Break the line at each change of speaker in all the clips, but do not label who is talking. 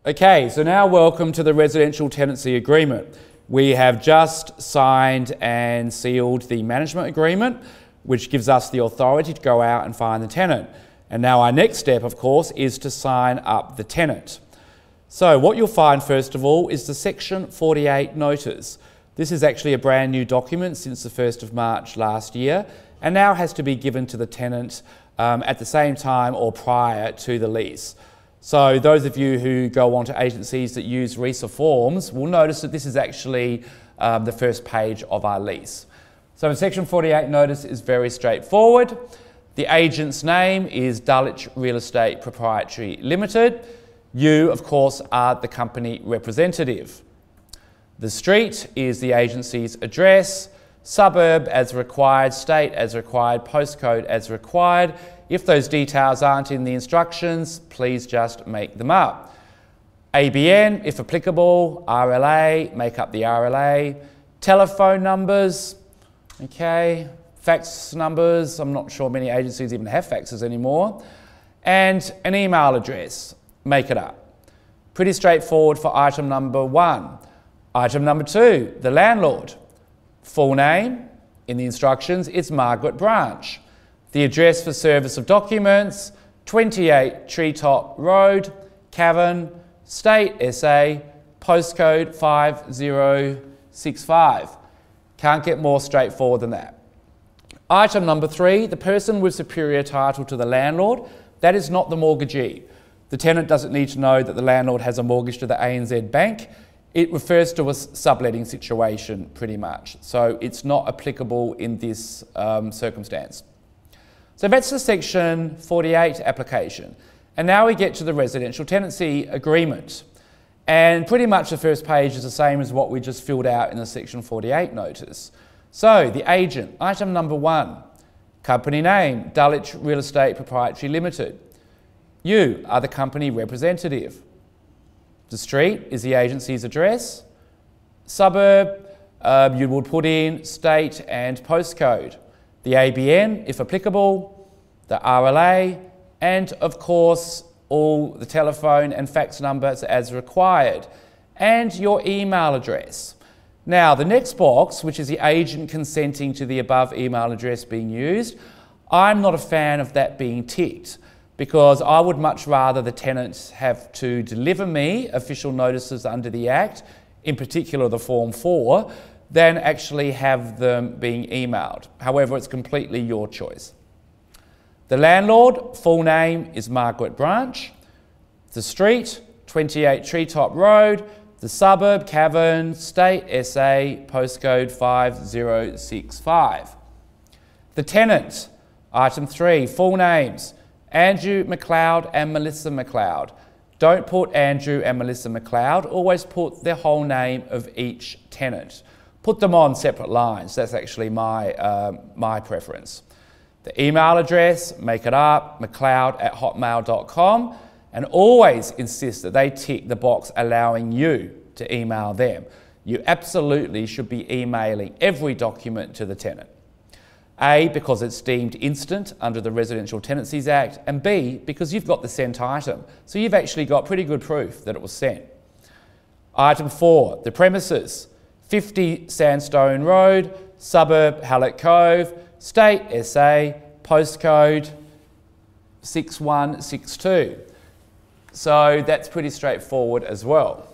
Okay, so now welcome to the residential tenancy agreement. We have just signed and sealed the management agreement, which gives us the authority to go out and find the tenant. And now our next step, of course, is to sign up the tenant. So what you'll find, first of all, is the Section 48 notice. This is actually a brand new document since the 1st of March last year, and now has to be given to the tenant at the same time or prior to the lease. So those of you who go onto agencies that use REISA forms will notice that this is actually the first page of our lease. So the Section 48 notice is very straightforward. The agent's name is Dulwich Real Estate Proprietary Limited. You, of course, are the company representative. The street is the agency's address, suburb as required, state as required, postcode as required. If those details aren't in the instructions, please just make them up. ABN, if applicable, RLA, make up the RLA. Telephone numbers, okay. Fax numbers, I'm not sure many agencies even have faxes anymore. And an email address, make it up. Pretty straightforward for item number 1. Item number 2, the landlord. Full name, in the instructions, it's Margaret Branch. The address for service of documents, 28 Treetop Road, Cavan, State, SA, postcode 5065. Can't get more straightforward than that. Item number 3, the person with superior title to the landlord. That is not the mortgagee. The tenant doesn't need to know that the landlord has a mortgage to the ANZ Bank. It refers to a subletting situation pretty much. So it's not applicable in this circumstance. So that's the Section 48 application. And now we get to the residential tenancy agreement. And pretty much the first page is the same as what we just filled out in the Section 48 notice. So the agent, item number 1, company name, Dulwich Real Estate Proprietary Limited. You are the company representative. The street is the agency's address. Suburb, you would put in state and postcode. The ABN, if applicable, the RLA, and of course, all the telephone and fax numbers as required, and your email address. Now, the next box, which is the agent consenting to the above email address being used, I'm not a fan of that being ticked because I would much rather the tenants have to deliver me official notices under the Act, in particular the Form 4, than actually have them being emailed. However, it's completely your choice. The landlord, full name is Margaret Branch. The street, 28 Treetop Road. The suburb, Cavan, State, SA, postcode 5065. The tenant, item 3, full names, Andrew McLeod and Melissa McLeod. Don't put Andrew and Melissa McLeod, always put the whole name of each tenant. Put them on separate lines, that's actually my preference. The email address, make it up, mcleod@hotmail.com, and always insist that they tick the box allowing you to email them. You absolutely should be emailing every document to the tenant. A, because it's deemed instant under the Residential Tenancies Act, and B, because you've got the sent item. So you've actually got pretty good proof that it was sent. Item 4, the premises, 50 Sandstone Road, suburb Hallett Cove, State, SA, postcode 6162. So that's pretty straightforward as well.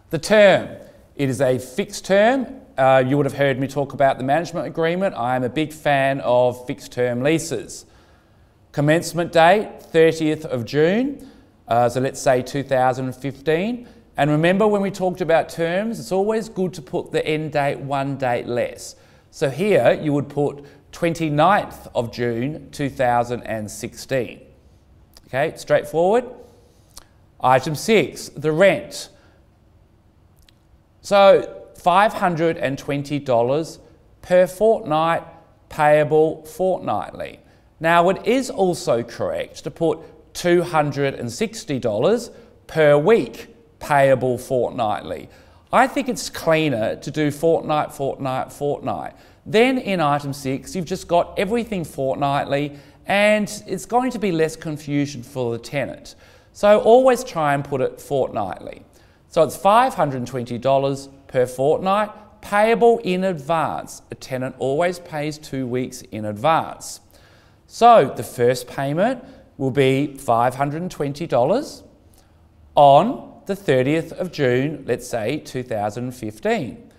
The term, it is a fixed term. You would have heard me talk about the management agreement. I am a big fan of fixed term leases. Commencement date, 30th of June, so let's say 2015. And remember when we talked about terms, it's always good to put the end date one date less. So here you would put 29th of June 2016. Okay, straightforward. Item 6, the rent. So $520 per fortnight, payable fortnightly. Now it is also correct to put $260 per week, payable fortnightly. I think it's cleaner to do fortnight, fortnight, fortnight. Then in item 6, you've just got everything fortnightly and it's going to be less confusion for the tenant. So always try and put it fortnightly. So it's $520 per fortnight, payable in advance. A tenant always pays 2 weeks in advance. So the first payment will be $520 on the 30th of June, let's say 2015.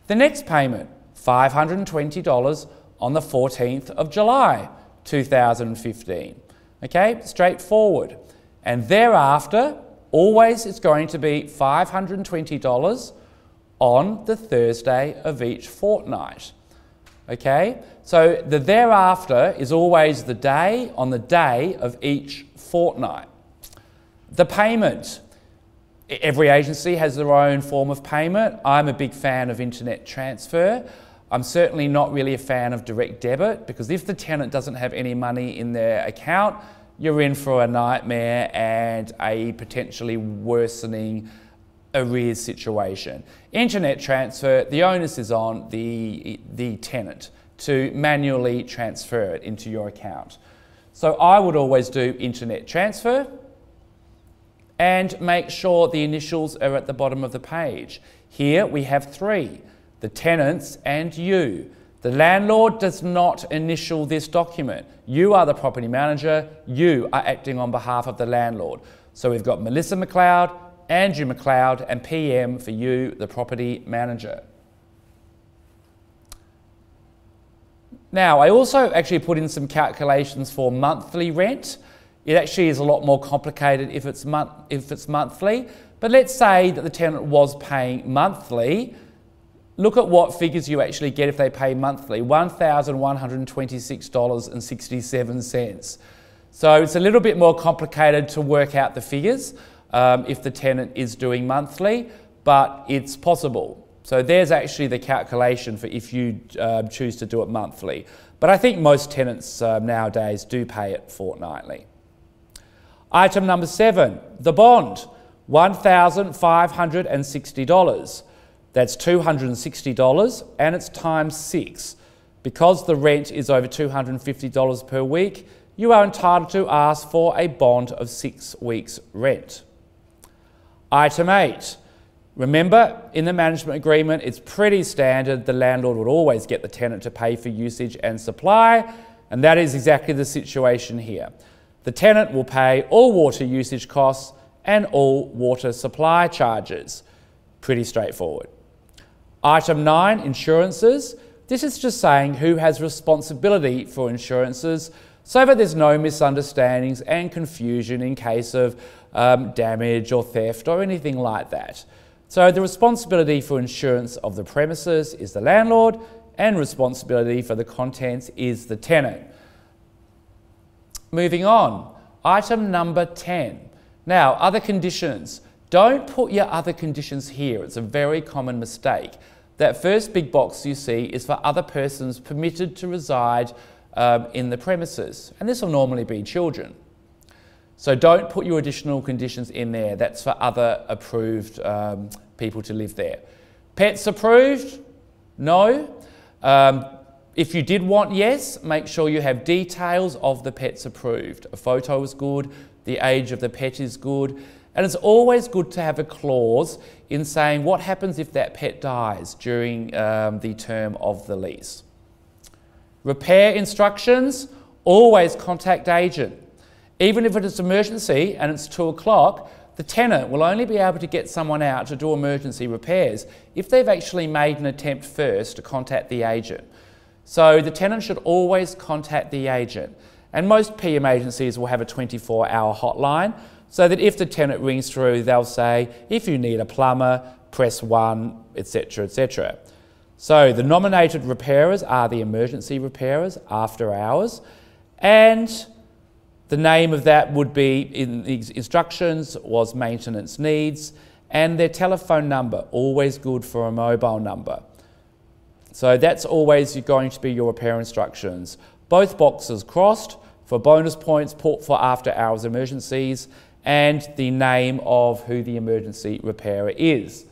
The next payment, $520 on the 14th of July 2015. Okay, straightforward. And thereafter, always it's going to be $520 on the Thursday of each fortnight. Okay, so the thereafter is always the day on the day of each fortnight. The payment. Every agency has their own form of payment. I'm a big fan of internet transfer. I'm certainly not really a fan of direct debit, because if the tenant doesn't have any money in their account, you're in for a nightmare and a potentially worsening arrears situation. Internet transfer, the onus is on the tenant to manually transfer it into your account. So I would always do internet transfer and make sure the initials are at the bottom of the page. Here we have 3, the tenants and you. The landlord does not initial this document. You are the property manager, you are acting on behalf of the landlord. So we've got Melissa McLeod, Andrew McLeod, and PM for you, the property manager. Now, I also actually put in some calculations for monthly rent. It actually is a lot more complicated if it's monthly, but let's say that the tenant was paying monthly. Look at what figures you actually get if they pay monthly, $1,126.67. So it's a little bit more complicated to work out the figures if the tenant is doing monthly, but it's possible. So there's actually the calculation for if you choose to do it monthly. But I think most tenants nowadays do pay it fortnightly. Item number 7, the bond, $1,560. That's $260 and it's times 6. Because the rent is over $250 per week, you are entitled to ask for a bond of 6 weeks' rent. Item 8. Remember, in the management agreement, it's pretty standard. The landlord would always get the tenant to pay for usage and supply, and that is exactly the situation here. The tenant will pay all water usage costs and all water supply charges. Pretty straightforward. Item 9, insurances. This is just saying who has responsibility for insurances so that there's no misunderstandings and confusion in case of damage or theft or anything like that. So the responsibility for insurance of the premises is the landlord, and responsibility for the contents is the tenant. Moving on, item number 10. Now, other conditions. Don't put your other conditions here. It's a very common mistake. That first big box you see is for other persons permitted to reside in the premises, and this will normally be children. So don't put your additional conditions in there. That's for other approved people to live there. Pets approved? No. If you did want yes, make sure you have details of the pets approved. A photo is good, the age of the pet is good, and it's always good to have a clause in saying what happens if that pet dies during the term of the lease. Repair instructions, always contact agent. Even if it's an emergency and it's 2 o'clock, the tenant will only be able to get someone out to do emergency repairs if they've actually made an attempt first to contact the agent. So the tenant should always contact the agent. And most PM agencies will have a 24-hour hotline, so that if the tenant rings through, they'll say, if you need a plumber, press 1, etc., etc. So the nominated repairers are the emergency repairers after hours, and the name of that would be, in the instructions, was maintenance needs, and their telephone number, always good for a mobile number. So that's always going to be your repair instructions. Both boxes crossed for bonus points for after hours emergencies, and the name of who the emergency repairer is.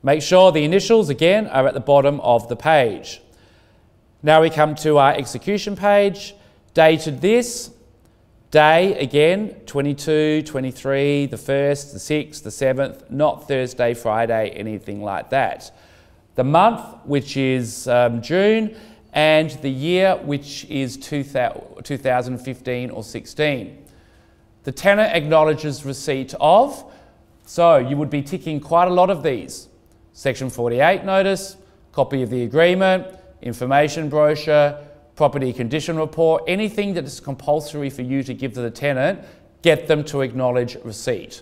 Make sure the initials, again, are at the bottom of the page. Now we come to our execution page. Dated this, Day, again, 22, 23, the 1st, the 6th, the 7th, not Thursday, Friday, anything like that. The month, which is June, and the year, which is 2015 or 16. The tenant acknowledges receipt of, so you would be ticking quite a lot of these. Section 48 notice, copy of the agreement, information brochure, property condition report, anything that is compulsory for you to give to the tenant, get them to acknowledge receipt.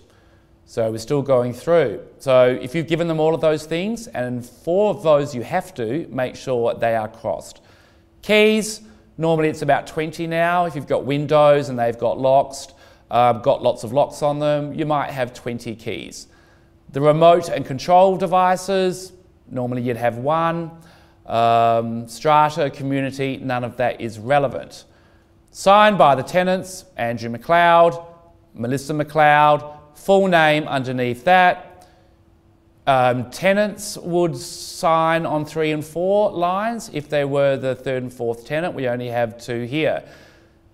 So we're still going through. So if you've given them all of those things, and 4 of those you have to, make sure they are crossed. Keys, normally it's about 20 now. If you've got windows and they've got locks, got lots of locks on them, you might have 20 keys. The remote and control devices, normally you'd have 1. Strata, community, none of that is relevant. Signed by the tenants, Andrew McLeod, Melissa McLeod, full name underneath that. Tenants would sign on 3 and 4 lines. If they were the 3rd and 4th tenant, we only have 2 here.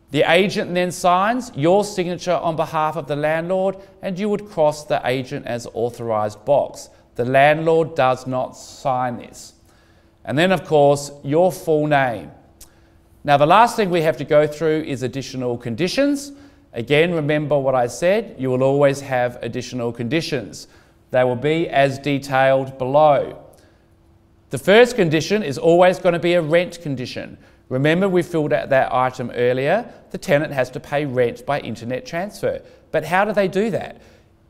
The agent then signs your signature on behalf of the landlord, and you would cross the agent as authorised box. The landlord does not sign this. And then, of course, your full name. Now, the last thing we have to go through is additional conditions. Again, remember what I said, you will always have additional conditions. They will be as detailed below. The first condition is always going to be a rent condition. Remember, we filled out that item earlier. The tenant has to pay rent by internet transfer. But how do they do that?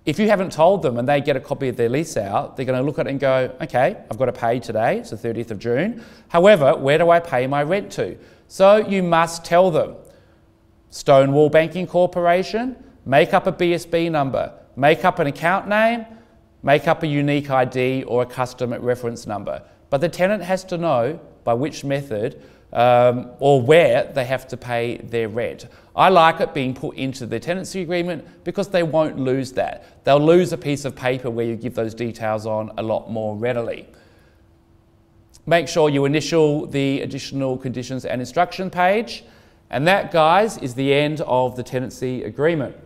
If you haven't told them and they get a copy of their lease out, they're going to look at it and go, okay, I've got to pay today, it's the 30th of June. However, where do I pay my rent to? So you must tell them. Stonewall Banking Corporation, make up a BSB number, make up an account name, make up a unique ID or a customer reference number. But the tenant has to know by which method or where they have to pay their rent. I like it being put into the tenancy agreement because they won't lose that. They'll lose a piece of paper where you give those details on a lot more readily. Make sure you initial the additional conditions and instruction page. And that, guys, is the end of the tenancy agreement.